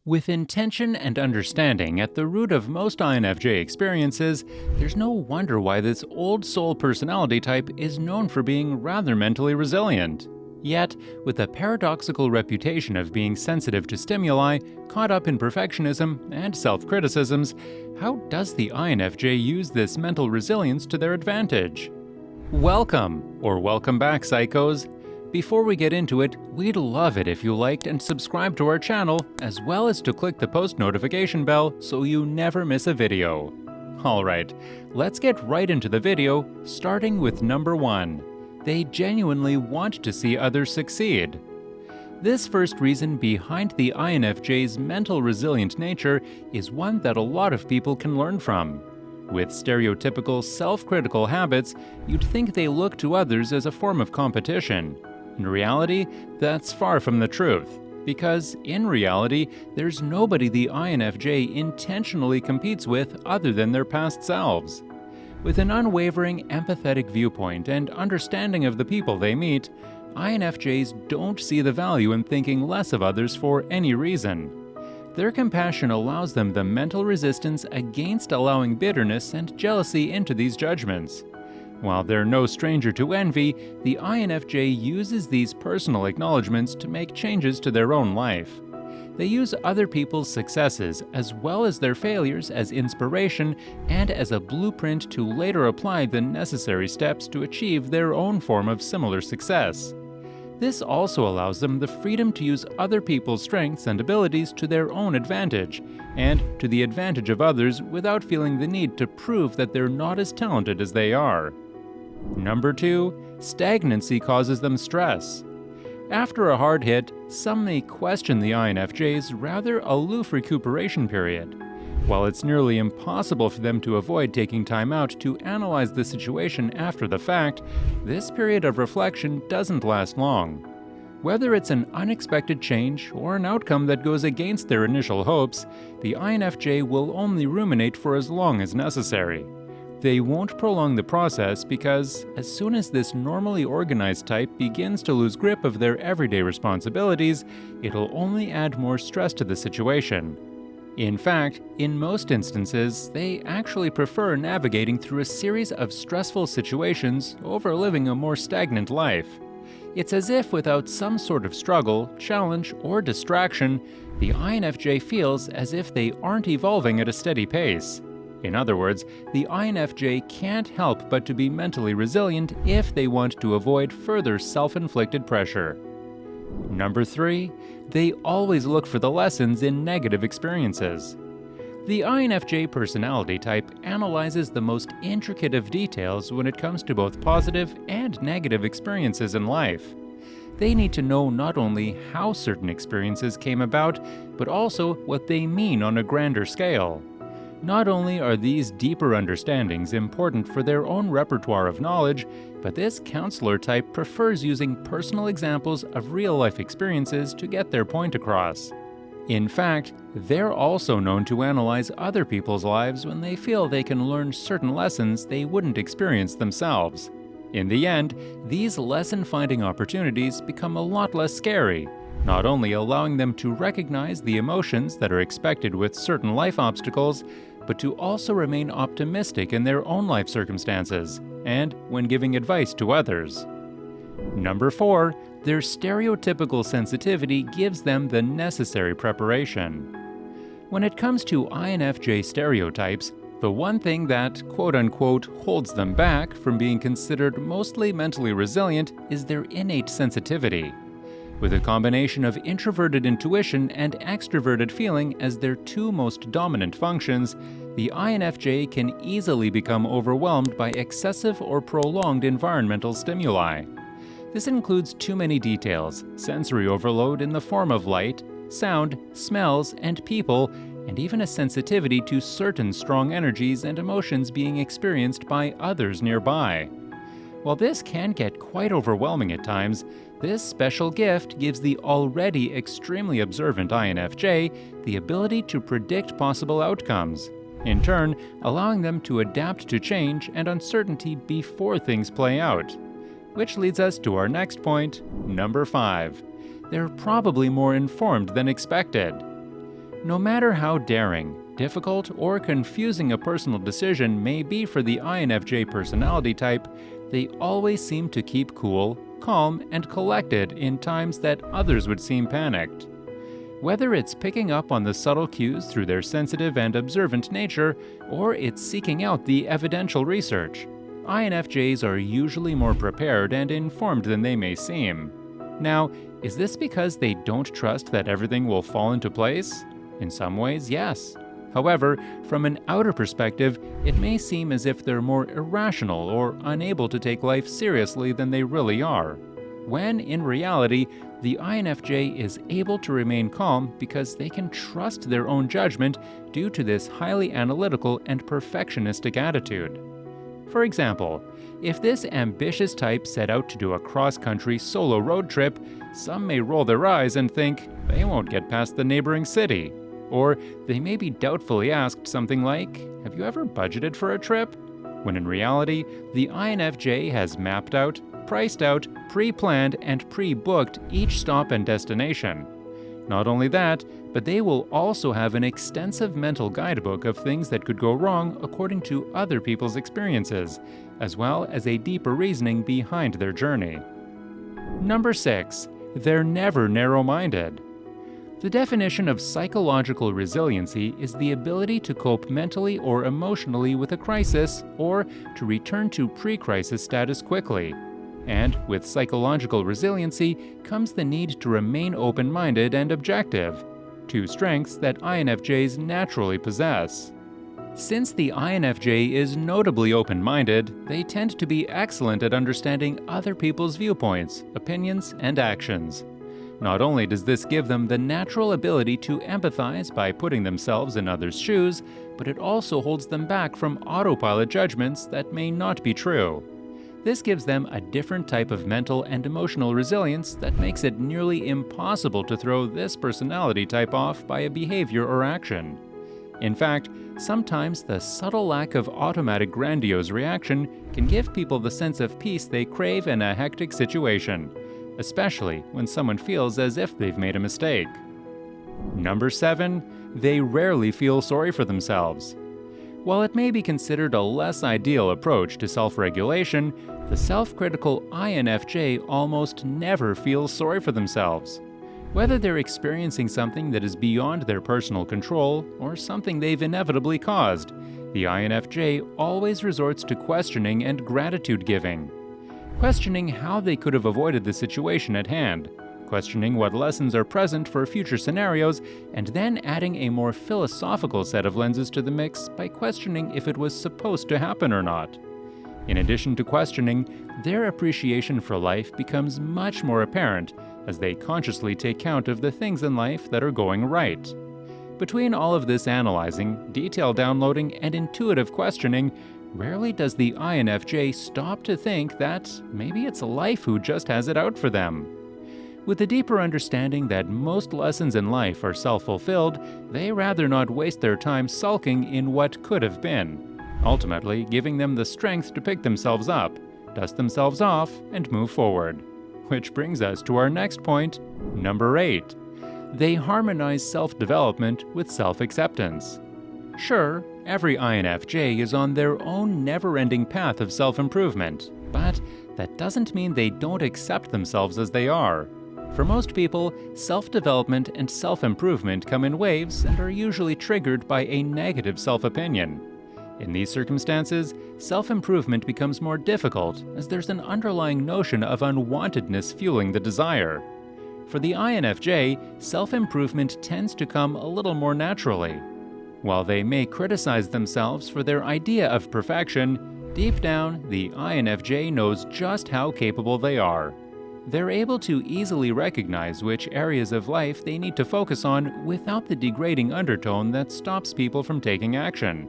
With intention and understanding at the root of most INFJ experiences, there's no wonder why this old soul personality type is known for being rather mentally resilient. Yet, with a paradoxical reputation of being sensitive to stimuli, caught up in perfectionism and self-criticisms, how does the INFJ use this mental resilience to their advantage? Welcome, or welcome back, psychos! Before we get into it, we'd love it if you liked and subscribed to our channel, as well as to click the post notification bell so you never miss a video. Alright, let's get right into the video, starting with number 1. They genuinely want to see others succeed. This first reason behind the INFJ's mental resilient nature is one that a lot of people can learn from. With stereotypical self-critical habits, you'd think they look to others as a form of competition. In reality, that's far from the truth, because in reality, there's nobody the INFJ intentionally competes with other than their past selves. With an unwavering empathetic viewpoint and understanding of the people they meet, INFJs don't see the value in thinking less of others for any reason. Their compassion allows them the mental resistance against allowing bitterness and jealousy into these judgments. While they're no stranger to envy, the INFJ uses these personal acknowledgments to make changes to their own life. They use other people's successes as well as their failures as inspiration and as a blueprint to later apply the necessary steps to achieve their own form of similar success. This also allows them the freedom to use other people's strengths and abilities to their own advantage, and to the advantage of others without feeling the need to prove that they're not as talented as they are. Number 2. Stagnancy causes them stress. After a hard hit, some may question the INFJ's rather aloof recuperation period. While it's nearly impossible for them to avoid taking time out to analyze the situation after the fact, this period of reflection doesn't last long. Whether it's an unexpected change or an outcome that goes against their initial hopes, the INFJ will only ruminate for as long as necessary. They won't prolong the process because, as soon as this normally organized type begins to lose grip of their everyday responsibilities, it'll only add more stress to the situation. In fact, in most instances, they actually prefer navigating through a series of stressful situations over living a more stagnant life. It's as if without some sort of struggle, challenge, or distraction, the INFJ feels as if they aren't evolving at a steady pace. In other words, the INFJ can't help but to be mentally resilient if they want to avoid further self-inflicted pressure. Number 3. They always look for the lessons in negative experiences. The INFJ personality type analyzes the most intricate of details when it comes to both positive and negative experiences in life. They need to know not only how certain experiences came about, but also what they mean on a grander scale. Not only are these deeper understandings important for their own repertoire of knowledge, but this counselor type prefers using personal examples of real-life experiences to get their point across. In fact, they're also known to analyze other people's lives when they feel they can learn certain lessons they wouldn't experience themselves. In the end, these lesson-finding opportunities become a lot less scary, not only allowing them to recognize the emotions that are expected with certain life obstacles, but to also remain optimistic in their own life circumstances, and when giving advice to others. Number 4. Their stereotypical sensitivity gives them the necessary preparation. When it comes to INFJ stereotypes, the one thing that, quote-unquote, holds them back from being considered mostly mentally resilient is their innate sensitivity. With a combination of introverted intuition and extroverted feeling as their two most dominant functions, the INFJ can easily become overwhelmed by excessive or prolonged environmental stimuli. This includes too many details, sensory overload in the form of light, sound, smells, and people, and even a sensitivity to certain strong energies and emotions being experienced by others nearby. While this can get quite overwhelming at times, this special gift gives the already extremely observant INFJ the ability to predict possible outcomes, in turn allowing them to adapt to change and uncertainty before things play out. Which leads us to our next point, number 5. They're probably more informed than expected. No matter how daring, difficult, or confusing a personal decision may be for the INFJ personality type, they always seem to keep cool, calm, and collected in times that others would seem panicked. Whether it's picking up on the subtle cues through their sensitive and observant nature, or it's seeking out the evidential research, INFJs are usually more prepared and informed than they may seem. Now, is this because they don't trust that everything will fall into place? In some ways, yes. However, from an outer perspective, it may seem as if they're more irrational or unable to take life seriously than they really are, when in reality, the INFJ is able to remain calm because they can trust their own judgment due to this highly analytical and perfectionistic attitude. For example, if this ambitious type set out to do a cross-country solo road trip, some may roll their eyes and think they won't get past the neighboring city. Or they may be doubtfully asked something like, "Have you ever budgeted for a trip?" When in reality, the INFJ has mapped out, priced out, pre-planned, and pre-booked each stop and destination. Not only that, but they will also have an extensive mental guidebook of things that could go wrong according to other people's experiences, as well as a deeper reasoning behind their journey. Number 6. They're never narrow-minded. The definition of psychological resiliency is the ability to cope mentally or emotionally with a crisis or to return to pre-crisis status quickly. And with psychological resiliency comes the need to remain open-minded and objective, two strengths that INFJs naturally possess. Since the INFJ is notably open-minded, they tend to be excellent at understanding other people's viewpoints, opinions, and actions. Not only does this give them the natural ability to empathize by putting themselves in others' shoes, but it also holds them back from autopilot judgments that may not be true. This gives them a different type of mental and emotional resilience that makes it nearly impossible to throw this personality type off by a behavior or action. In fact, sometimes the subtle lack of automatic grandiose reaction can give people the sense of peace they crave in a hectic situation, especially when someone feels as if they've made a mistake. Number 7. They rarely feel sorry for themselves. While it may be considered a less ideal approach to self-regulation, the self-critical INFJ almost never feels sorry for themselves. Whether they're experiencing something that is beyond their personal control or something they've inevitably caused, the INFJ always resorts to questioning and gratitude-giving. Questioning how they could have avoided the situation at hand, questioning what lessons are present for future scenarios, and then adding a more philosophical set of lenses to the mix by questioning if it was supposed to happen or not. In addition to questioning, their appreciation for life becomes much more apparent as they consciously take count of the things in life that are going right. Between all of this analyzing, detail downloading, and intuitive questioning, rarely does the INFJ stop to think that maybe it's life who just has it out for them. With a deeper understanding that most lessons in life are self-fulfilled, they rather not waste their time sulking in what could have been, ultimately giving them the strength to pick themselves up, dust themselves off, and move forward. Which brings us to our next point, number 8. They harmonize self-development with self-acceptance. Sure, every INFJ is on their own never-ending path of self-improvement, but that doesn't mean they don't accept themselves as they are. For most people, self-development and self-improvement come in waves and are usually triggered by a negative self-opinion. In these circumstances, self-improvement becomes more difficult as there's an underlying notion of unwantedness fueling the desire. For the INFJ, self-improvement tends to come a little more naturally. While they may criticize themselves for their idea of perfection, deep down, the INFJ knows just how capable they are. They're able to easily recognize which areas of life they need to focus on without the degrading undertone that stops people from taking action.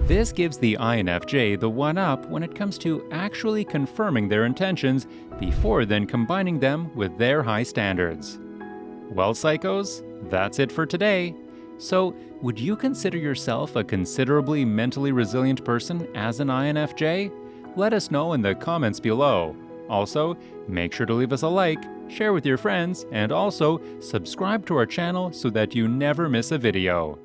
This gives the INFJ the one-up when it comes to actually confirming their intentions before then combining them with their high standards. Well, psychos, that's it for today. So, would you consider yourself a considerably mentally resilient person as an INFJ? Let us know in the comments below. Also, make sure to leave us a like, share with your friends, and also subscribe to our channel so that you never miss a video.